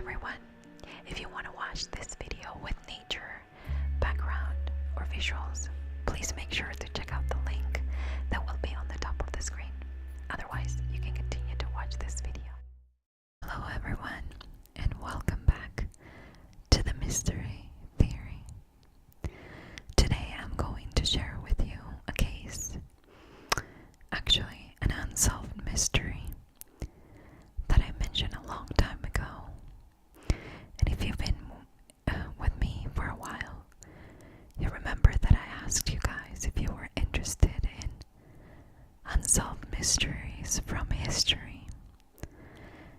everyone. If you want to watch this video with nature, background, or visuals, please make sure to check out the link that will be on the top of the screen. Otherwise, you can continue to watch this video. Hello everyone, and welcome back to the Mystery Theory. Today I'm going to share with you a case, actually an unsolved mystery, that I mentioned a long time ago. And if you've been with me for a while, you remember that I asked you guys if you were interested in unsolved mysteries from history.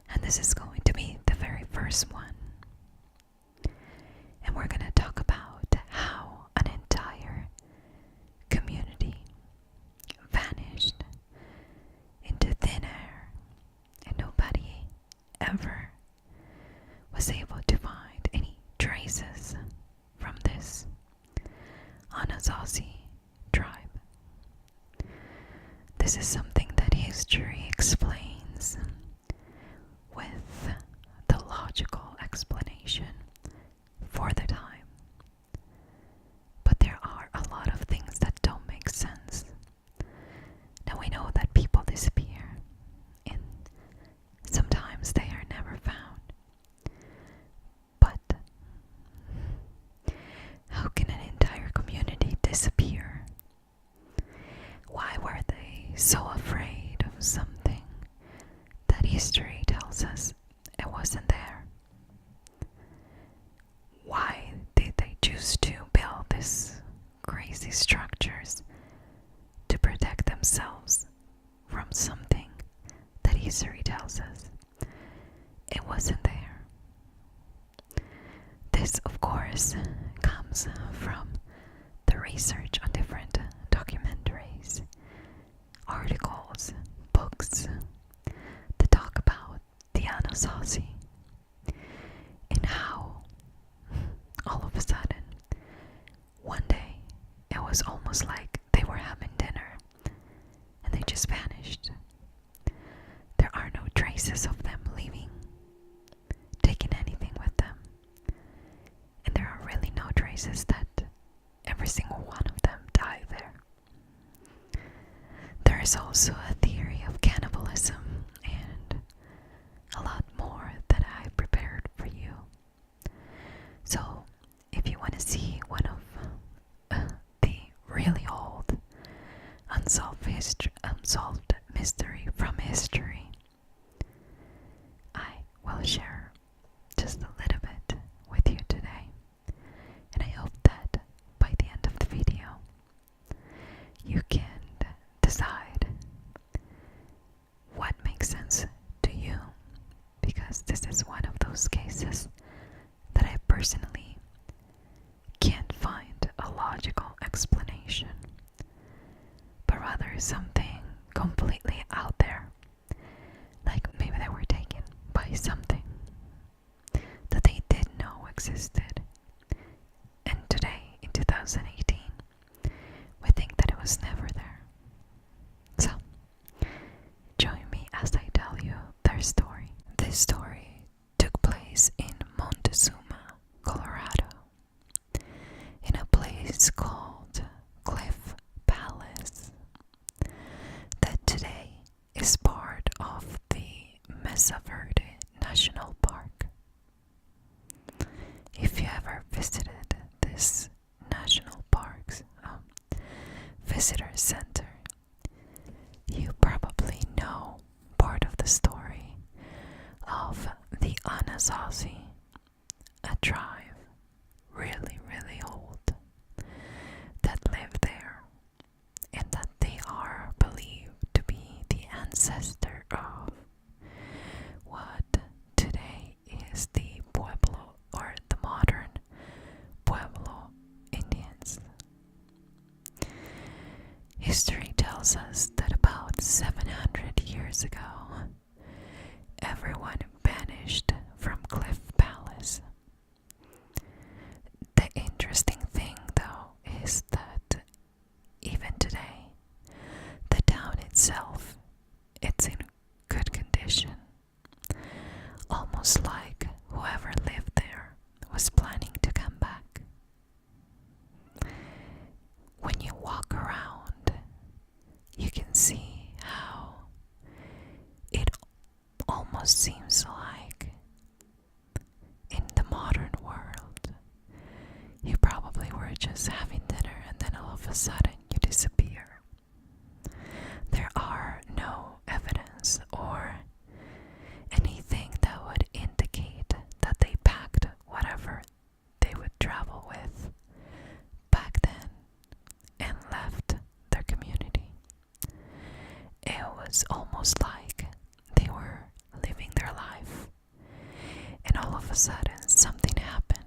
And this is going to be the very first one. And we're going to talk about how an entire community vanished into thin air, and nobody ever was able to find any traces from this Anasazi tribe. This is something that history explains with the logical explanation for the time. But there are a lot of things that don't make sense. Now we know that people disappear, and sometimes they are never found. But how can an entire community disappear? Why were they so afraid of something that history tells us it wasn't there? Why did they choose to build these crazy structures to protect themselves from something that history tells us it wasn't there? This, of course, comes from the research on different documentaries, articles, books that talk about the Anasazi and how all of a sudden, one day, it was almost like they were having dinner and they just vanished. There are no traces of them leaving, taking anything with them. And there are really no traces that every single one of them died there. There is also a theory of cannibalism and a lot more that I prepared for you. So, if you want to see one of the really old unsolved mystery from history, I will share just a little bit with you today. And I hope that by the end of the video, you can decide what makes sense to you, because this is one of those cases that I personally can't find a logical explanation, but rather something completely out there, like maybe they were taken by something that they didn't know existed, and today in 2018 we think that it was never there. So join me as I tell you their story. This story took place in Montezuma, Colorado, in a place called Cliff Palace that today is part of the Mesa Verde National Park. If you ever visited this national park's visitor center, you probably know part of the story of the Anasazi, a tribe really, really old that lived there, and that they are believed to be the ancestor of what today is the Pueblo, or the modern Pueblo Indians. History tells us that about 700 years ago, everyone vanished from Cliff Palace. The interesting thing, though, is that even today, the town itself, it's in good condition. Almost like whoever a sudden you disappear. There are no evidence or anything that would indicate that they packed whatever they would travel with back then and left their community. It was almost like they were living their life, and all of a sudden something happened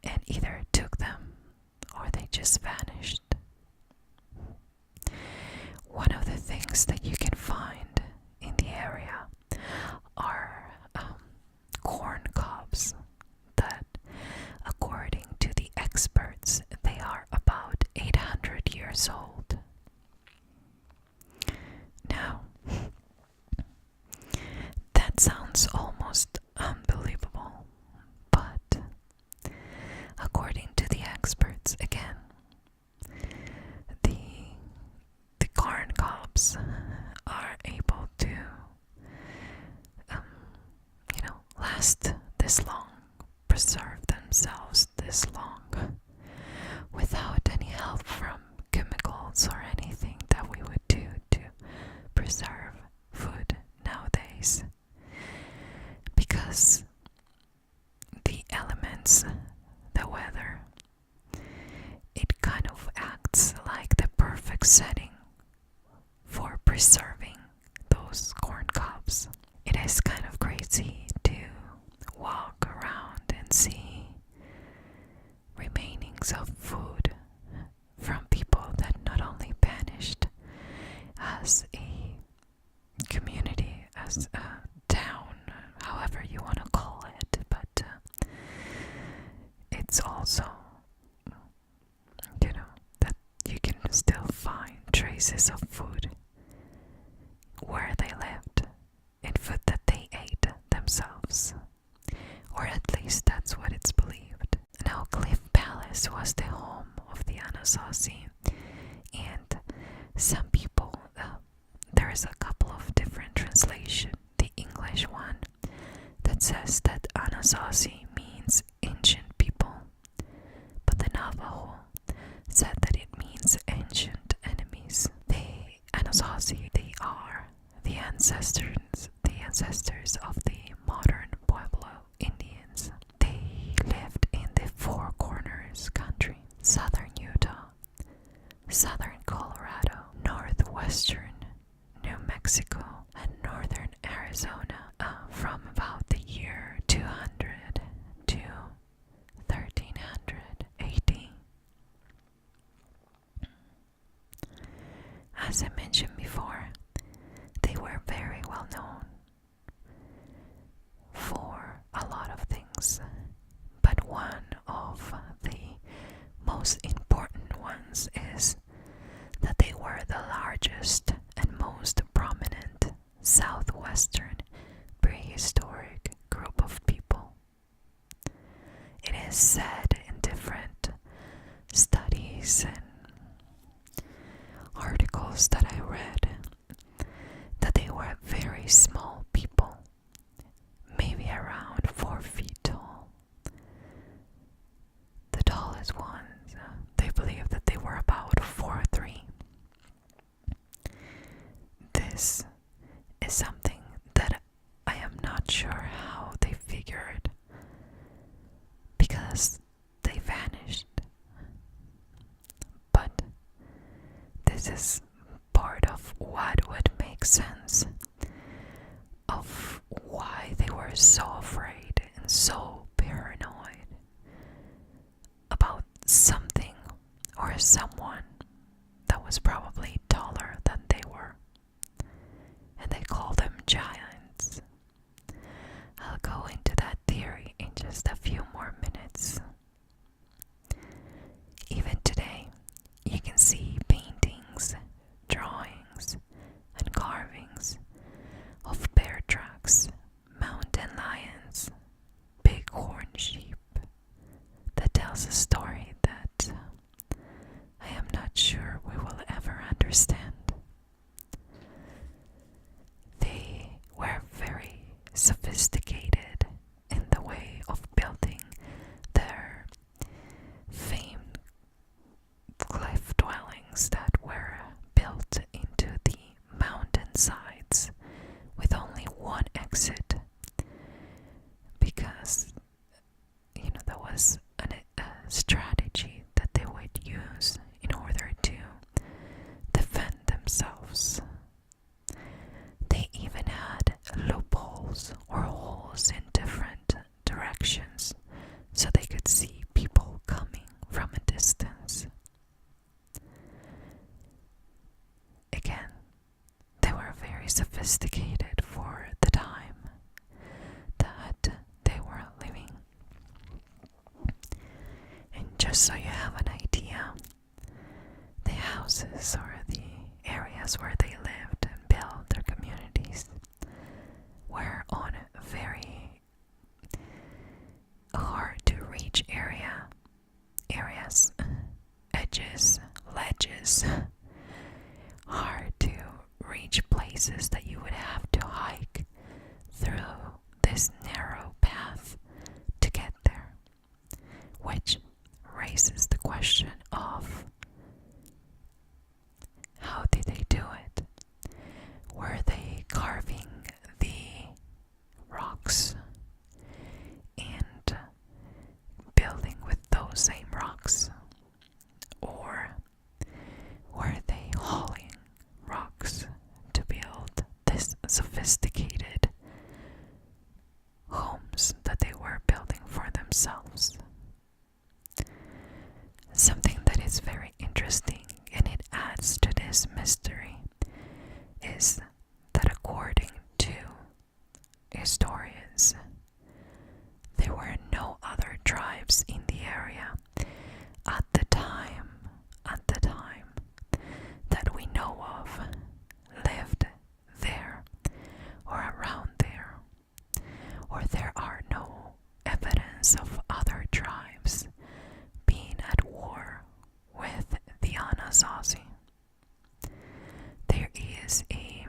and either took them or they just vanished. One of the things that you can find in the area are corn cobs that, according to the experts, they are about 800 years old. Now, that sounds almost unbelievable, but according to the experts, again, the corn cobs are able to, last this long, preserve themselves this long, without any help from chemicals or anything that we would do to preserve food nowadays. Because the elements, the weather, it kind of acts like the perfect setting for preserving those corn cobs. It is kind of crazy to walk around and see remainings of food from people that not only vanished as a community, as a town, however you want to call it, but it's also, that you can still find traces of food where they lived and food that they ate themselves, or at least that's what it's believed. Now, Cliff Palace was the home of the Anasazi, and some people, there is a couple of different translations. The English one that says that Anasazi means ancient people, but the Navajo said that it means ancient enemies. The Anasazi, they are the ancestors of the modern Pueblo Indians. They lived in the Four Corners country: southern Utah, southern Colorado, northwestern New Mexico, and northern Arizona, from about the year 200 to 1300 AD. As I mentioned before, they were very well known for a lot of things, but one of the most important ones is that they were the largest and most prominent southwestern prehistoric group of people. It is said in different studies and articles that I read that they were very small people, maybe around 4 feet tall. The tallest ones, they believe that they were about 4'3". This is something that I am not sure how they figured, because they vanished. But this is part of what would make sense of why they were so afraid and so paranoid about something or someone that was probably taller than they were. And they call them giants. I'll go into that theory in just a few more minutes. Even today, you can see paintings, drawings, and carvings of bear tracks, mountain lions, bighorn sheep, that tells a story that I am not sure we will ever understand. They were very sophisticated in the way of building their sophisticated for the time that they were living. And just so you have an idea, the houses or the areas where they lived and built their communities were on very hard to reach areas, edges, ledges, hard to reach places that you would have to hike through this narrow path to get there, which raises the question of how did they do it? Were they carving the rocks and building with those same rocks? Or were they hauling rocks to build this sophisticated homes that they were building for themselves? Something that is very interesting and it adds to this mystery is that according to historians, there were no other tribes in the area at the time that we know of lived there or around there, or there are no evidence of other tribes being at war with the Anasazi. There is a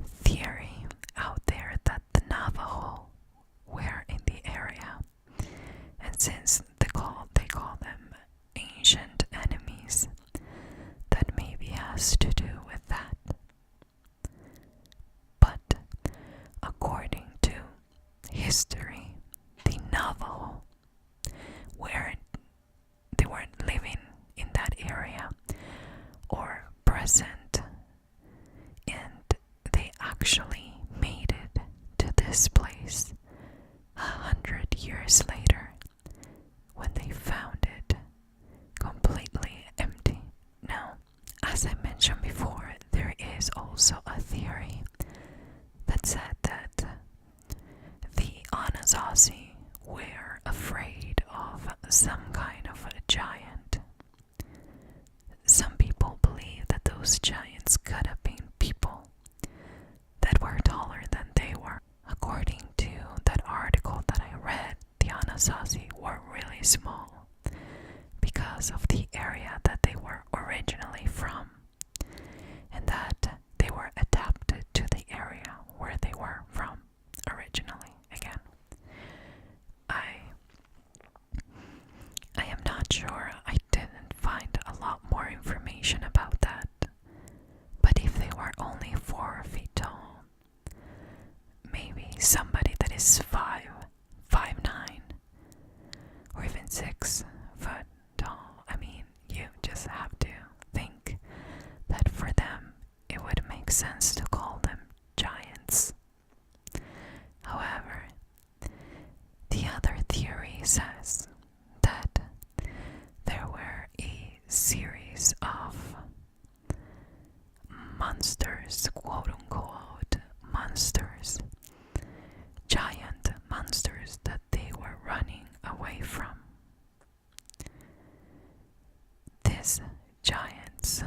theory out there that the Navajo were in the area, and since they call them ancient enemies, that maybe has to do with that. But according to history, the Navajo they weren't living in that area or present, and they actually made it to this place 100 years later when they found it completely empty. Now, as I mentioned before, there is also a theory that said that the Anasazi were afraid of some kind of a giant. Some people believe that those giants could have been people that were taller than they were. According to that article that I read, the Anasazi were really small because of the area that they were originally from, and that they were adapted to the area where they were from originally. Again, I am not sure. I didn't find a lot more information about that. But if they were only 4 feet tall, maybe somebody that is 5'9", or even 6 foot tall. I mean, you just have to think that for them it would make sense to call them giants. However, the other theory says that there were a series of monsters, quote unquote monsters, giant monsters that they were running away from. These giants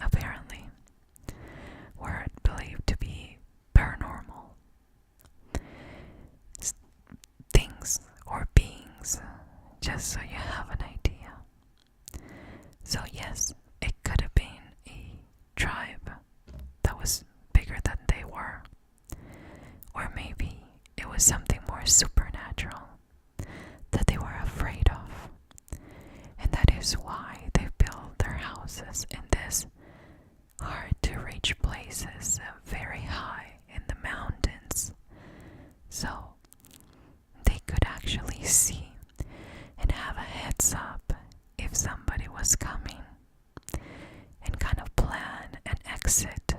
apparently were believed to be paranormal things or beings, just so you have an idea. So yes, it could have been a tribe that was bigger than they were, or maybe it was something more supernatural that they were afraid of, and that is why they built their houses in this hard to reach places very high in the mountains, so they could actually see and have a heads up if somebody was coming, and kind of plan an exit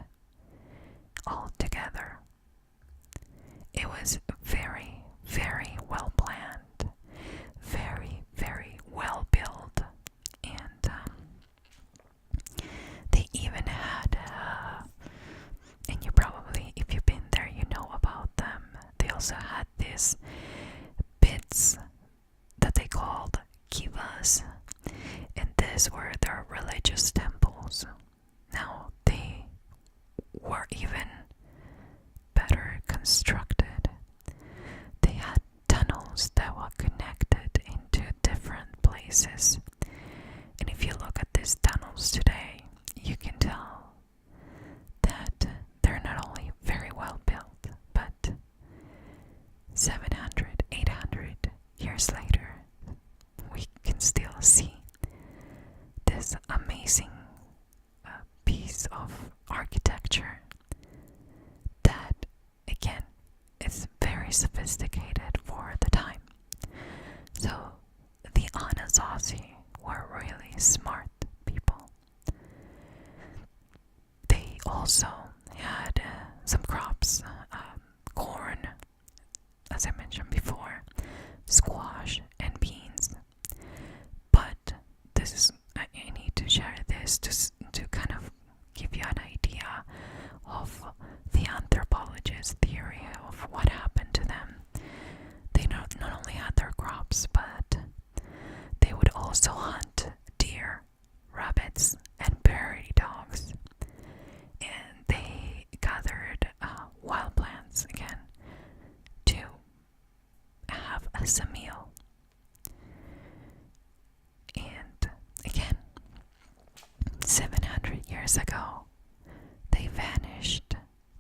all together. It was very, very well planned, very, very well built, and they even had these were their religious temples. Now, they were even better constructed. They had tunnels that were connected into different places. And if you look at these tunnels today, you can tell that they're not only very well built, but 700, 800 years later, we can still see this amazing piece of architecture that, again, is very sophisticated for the time. So the Anasazi were really smart people. They also had some crops, corn, as I mentioned before, squash and beans. But this is, I need to share this to kind of give you an idea of the anthropologist theory of what happened to them. They not only had their crops, but they would also hunt deer, rabbits, and prairie dogs. And they gathered wild plants again to have as a meal. And again, 700 years ago, they vanished,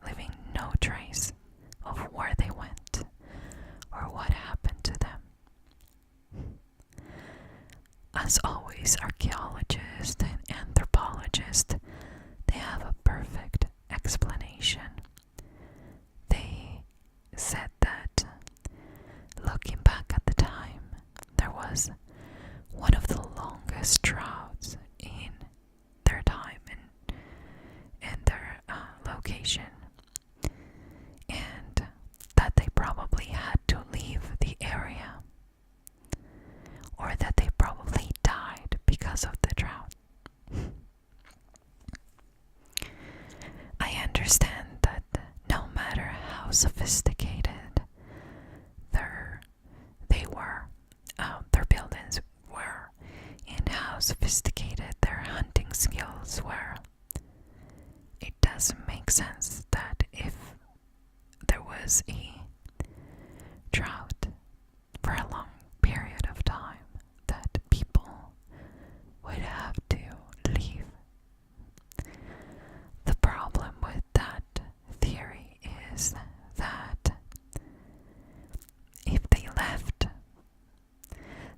leaving no trace of where they went or what happened to them. As always, archaeologists and anthropologists, they have a perfect explanation. They said that, looking back at the time, there was one of the longest droughts in their time and their location, and that they probably had to leave the area, or that they probably died because of the drought. I understand that no matter how sophisticated their buildings were, and how sophisticated their hunting skills were, it doesn't make sense that if there was a drought for a long period of time, that people would have to leave. The problem with that theory is that if they left,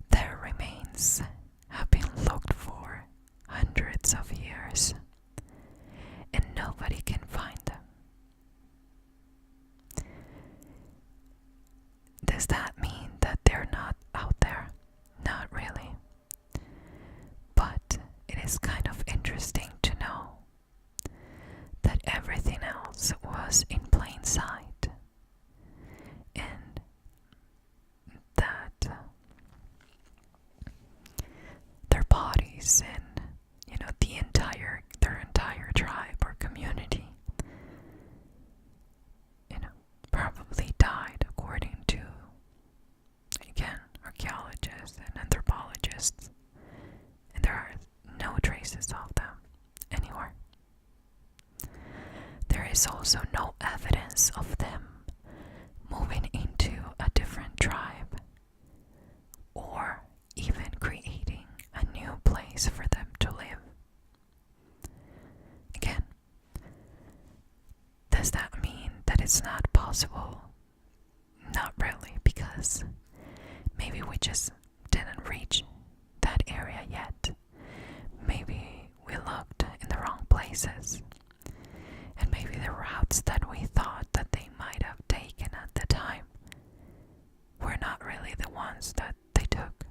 their remains have been looked for hundreds of years, and nobody can find them. Does that mean that they're not out there? Not really. But it is kind of interesting to know that everything else was in plain sight, and that their bodies and their entire tribe or community probably died, according to, again, archaeologists and anthropologists, and there are no traces of them anywhere. There is also no evidence of them moving into a different tribe or even creating a new place for them to live. Again, does that mean that it's not possible? Not really, because maybe we just didn't reach that area yet. Maybe we looked in the wrong places, and maybe the routes that we thought that they might have taken at the time were not really the ones that they took.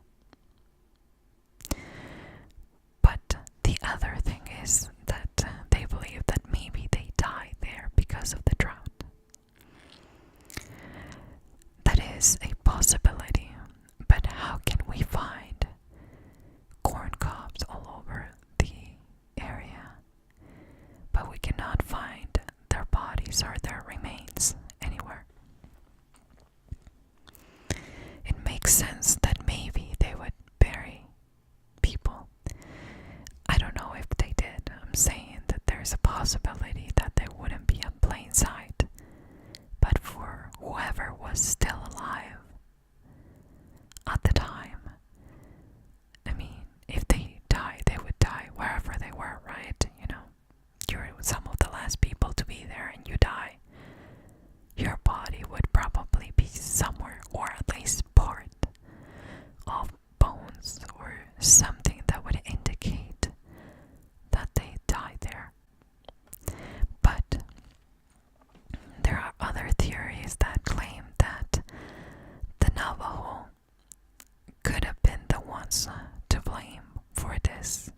But the other thing is that they believe that maybe they died there because of the drought. That is a possibility, but how can we find corn cobs all over the area? possibility that they wouldn't be in plain sight, but for whoever was still alive at the time. I mean, if they died, they would die wherever they were, right? You know, you're some of the last people to be there and you die. Your body would probably be somewhere, or at least part of bones or something that would indicate that they died there. But there are other theories that claim that the Navajo could have been the ones to blame for this.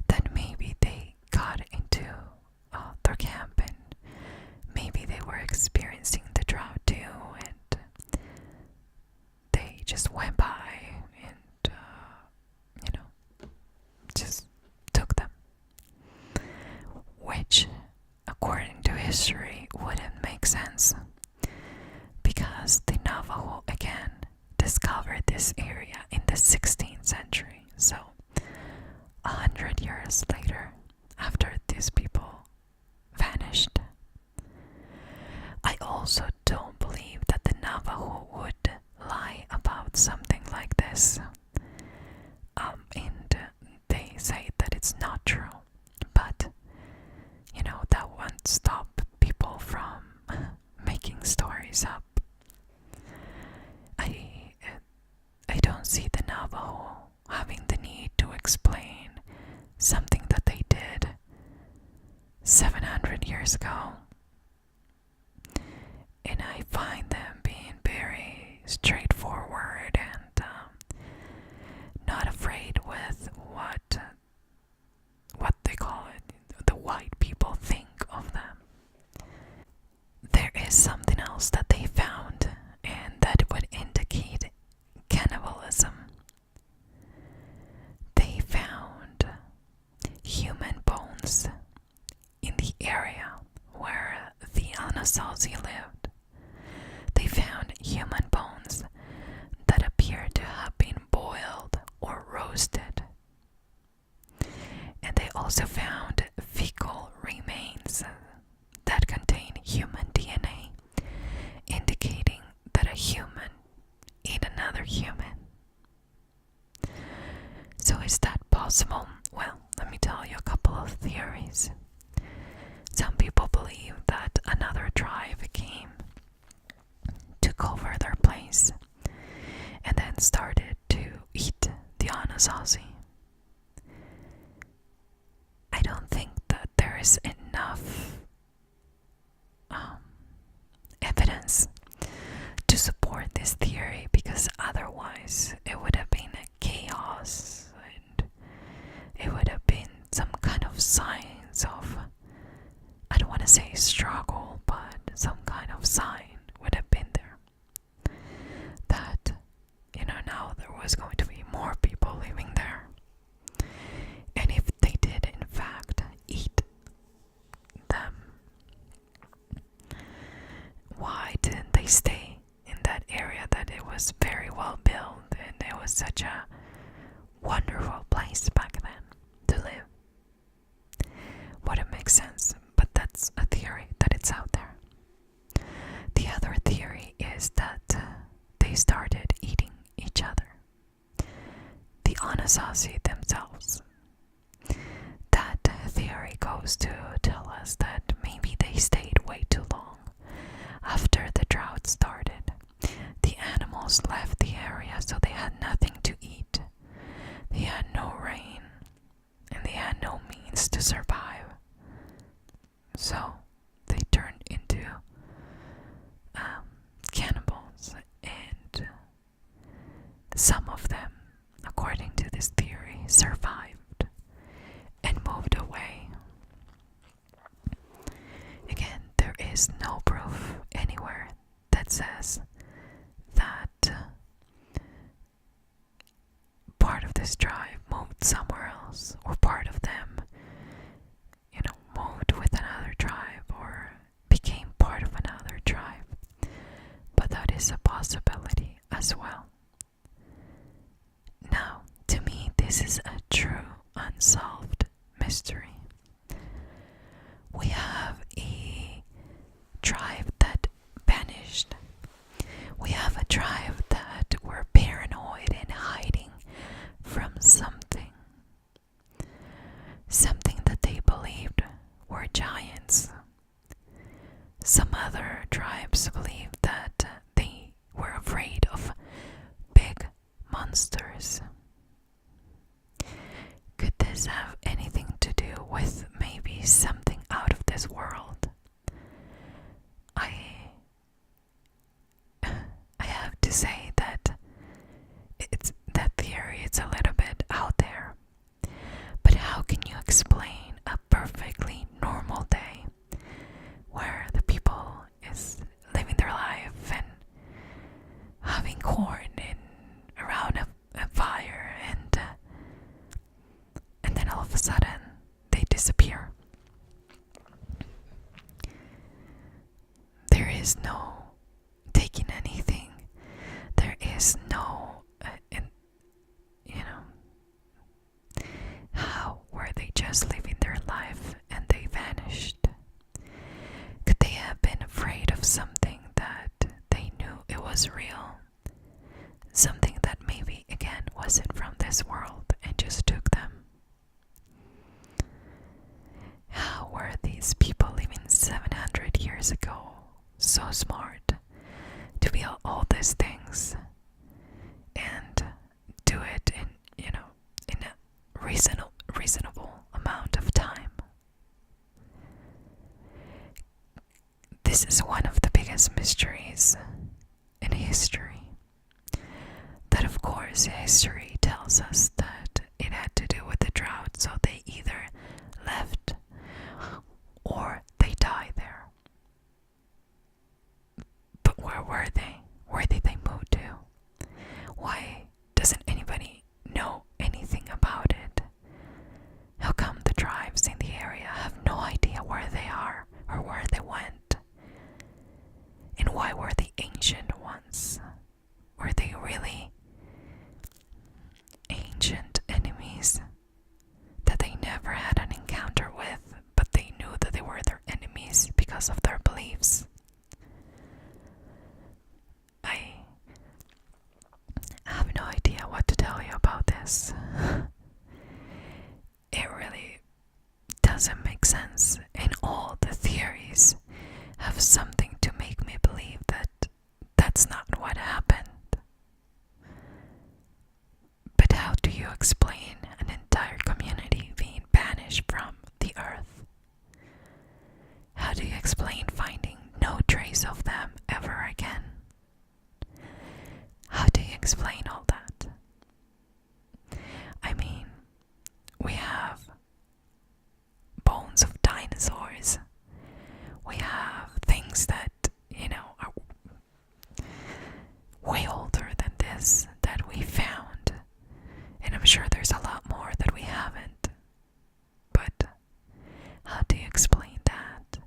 That maybe they got into their camp and maybe they were experiencing the drought too, and they just went by and, just took them. Which, according to history, wouldn't make sense, because the Navajo again discovered this area in the 16th century. So 100 years later, after these people vanished. I also don't believe that the Navajo would lie about something like this. And they say that it's not true. But, that won't stop people from making stories up. I don't see the Navajo having the need to explain something that they did 700 years ago. And I find them being very straightforward and not afraid with what they call it, the white people think of them. There is something else that they found, and that would indicate cannibalism. They found human bones in the area where the Anasazi lived. They found human bones that appeared to have been boiled or roasted. And they also found fecal remains that contain human DNA, indicating that a human ate another human. So is that possible? Well, let me tell you a couple of theories. Some people believe that another tribe came, took over their place, and then started to eat the Anasazi. I don't think that there is enough evidence to support this theory, because otherwise it would have been a chaos, and it would have been some kind of signs of, I don't want to say struggle, but some kind of sign would have been there that, now there was going to be more people living there. And if they did in fact eat them, why didn't they stay in that area that it was very well built and it was such a wonderful place back then to live? Wouldn't make sense, but that's a theory that it's out there. The other theory is that they started eating each other, the Anasazi themselves. That theory goes to tell us that maybe they stayed way too long. After the drought started, the animals left the area, so they had nothing to eat. They had no rain, and they had no means to survive. So they turned into cannibals, and some of them, according to this theory, survived and moved away. Again, there is no proof anywhere that says that part of this tribe moved somewhere else, or part of them, moved with another tribe or became part of another tribe. But that is a possibility as well. Now, to me, this is a true unsolved mystery. were giants. Some other tribes believe that they were afraid of big monsters. Could this have anything to do with maybe something out of this world? I have to say that that theory is a little bit out there. But how can you explain a perfectly normal day where the people is living their life and having corn and around a fire, and then all of a sudden they disappear? There is no taking anything. There is no, how were they just living their life and they vanished? Could they have been afraid of something that they knew it was real? Something that maybe, again, wasn't from this world and just took them? How were these people living 700 years ago so smart to be all these things and do it in a reasonable amount of time? This is one of the biggest mysteries in history. That, of course, history tells us that it had to do with the drought, so they either left or they died there. But where were they? Where did they move to? Why doesn't anybody know anything about it? How come the tribes in the area have no idea where they are or where they went? And why were the ancient ones? Were they really ancient enemies that they never had an encounter with, but they knew that they were their enemies because of their beliefs? I have no idea what to tell you about this. It really doesn't make sense, and all the theories have something to make me believe that that's not what happened. But how do you explain an entire community being banished from the earth? How do you explain finding no trace of them ever again? How do you explain all that? I mean, we have bones of dinosaurs. We have things that, are way older than this that we found. And I'm sure there's a lot more that we haven't. But how do you explain that?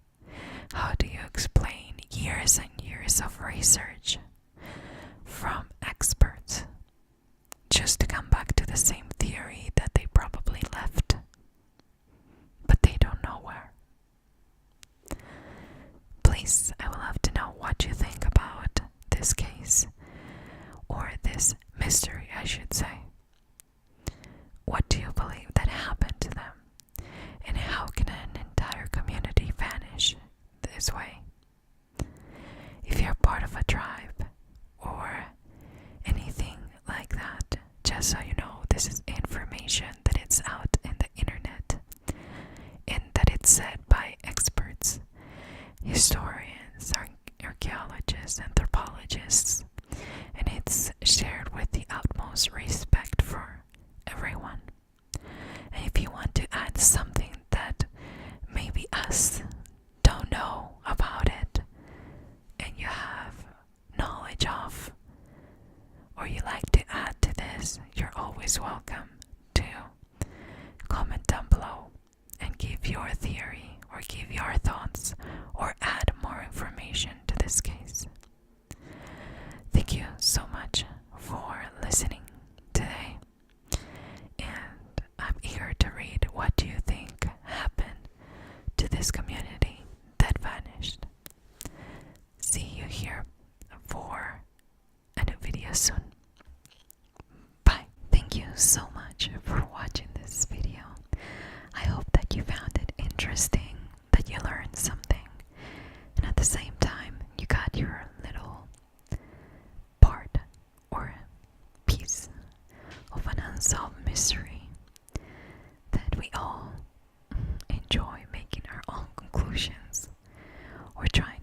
How do you explain years and years of research from experts just to come back to the same theory that they probably left, but they don't know where? Please, I will love to know what you think about this case, or this mystery, I should say. What do you believe that happened to them? And how can an entire community vanish this way? If you're part of a tribe or anything like that, just so you know, this is information that it's out in the internet and that it's said by experts, historians, archaeologists, anthropologists, and it's shared with the utmost respect for everyone. And if you want to add something that maybe us don't know about it, and you have knowledge of, or you like to add to this, you're always welcome to comment down below and give your theory or give your thoughts or add more information to this case. Thank you so much for listening today, and I'm eager to read what you think happened to this community that vanished. See you here for a new video soon. Bye. Thank you so much for watching this video. I hope that you found it interesting, enjoy making our own conclusions or trying